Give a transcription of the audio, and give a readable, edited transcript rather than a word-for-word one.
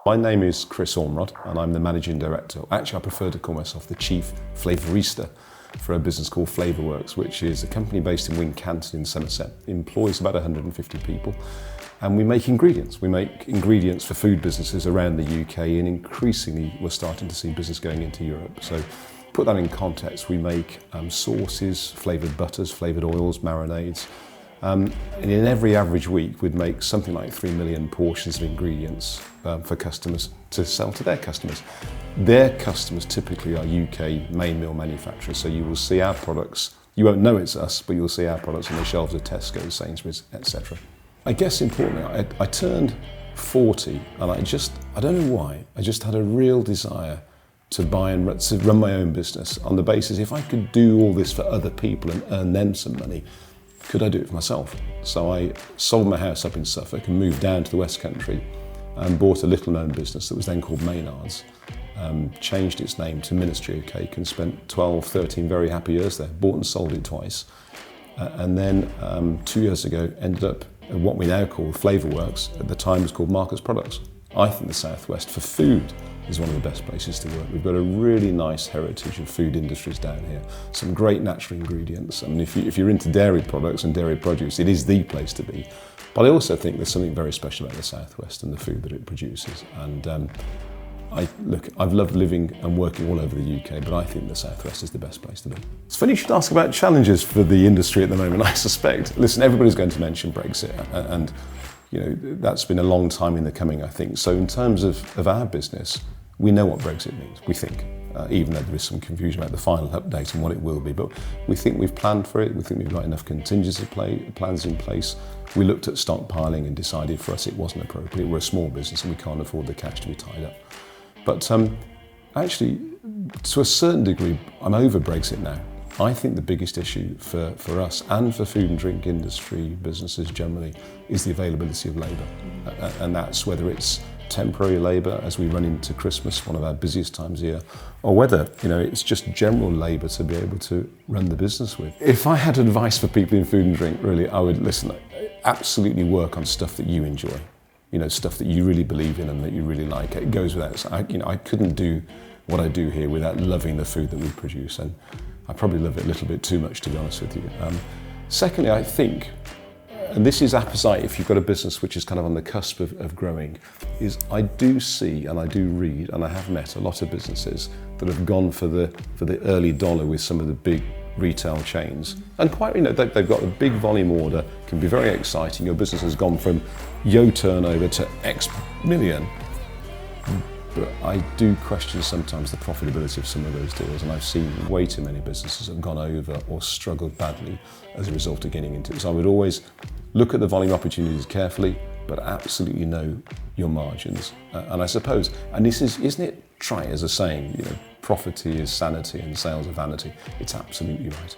My name is Chris Ormrod and I'm the Managing Director. Actually, I prefer to call myself the Chief Flavourista for a business called Flavour, which is a company based in Wincanton in Somerset. It employs about 150 people. And we make ingredients. We make ingredients for food businesses around the UK, and increasingly we're starting to see business going into Europe. So put that in context, we make sauces, flavoured butters, flavoured oils, marinades. And in every average week, we'd make something like 3 million portions of ingredients for customers to sell to their customers. Their customers typically are UK main meal manufacturers, so you will see our products, you won't know it's us, but you'll see our products on the shelves of Tesco, Sainsbury's, etc. I guess importantly, I turned 40 and I don't know why, I just had a real desire to run my own business on the basis if I could do all this for other people and earn them some money, could I do it for myself? So I sold my house up in Suffolk and moved down to the West Country and bought a little known business that was then called Maynard's, changed its name to Ministry of Cake and spent 12, 13 very happy years there, bought and sold it twice. And then 2 years ago ended up at what we now call Flavour, at the time was called Marcus Products. I think the Southwest for food is one of the best places to work. We've got a really nice heritage of food industries down here. Some great natural ingredients. I mean, if you're into dairy products and dairy produce, it is the place to be. But I also think there's something very special about the Southwest and the food that it produces. And I've loved living and working all over the UK, but I think the Southwest is the best place to be. It's funny you should ask about challenges for the industry at the moment. I suspect, listen, everybody's going to mention Brexit, and you know that's been a long time in the coming, I think. So in terms of our business, we know what Brexit means, we think, even though there is some confusion about the final update and what it will be, but we think we've planned for it, we think we've got enough contingency plans in place. We looked at stockpiling and decided for us it wasn't appropriate. We're a small business and we can't afford the cash to be tied up. But actually, to a certain degree, I'm over Brexit now. I think the biggest issue for us and for food and drink industry businesses generally is the availability of labour. And that's whether it's temporary labour as we run into Christmas, one of our busiest times here, or whether it's just general labour to be able to run the business with. If I had advice for people in food and drink, really, I would absolutely work on stuff that you enjoy. Stuff that you really believe in and that you really like. It goes without saying. I couldn't do what I do here without loving the food that we produce, and I probably love it a little bit too much, to be honest with you. Secondly, I think, and this is apposite if you've got a business which is kind of on the cusp of growing, is I do see and I do read, and I have met a lot of businesses that have gone for the early dollar with some of the big retail chains, and quite they've got a big volume order, can be very exciting. Your business has gone from yo turnover to X million, but I do question sometimes the profitability of some of those deals, and I've seen way too many businesses have gone over or struggled badly as a result of getting into it. So I would always look at the volume opportunities carefully, but absolutely know your margins. And I suppose, and this is, isn't it trite as a saying, profit is sanity and sales are vanity. It's absolutely right.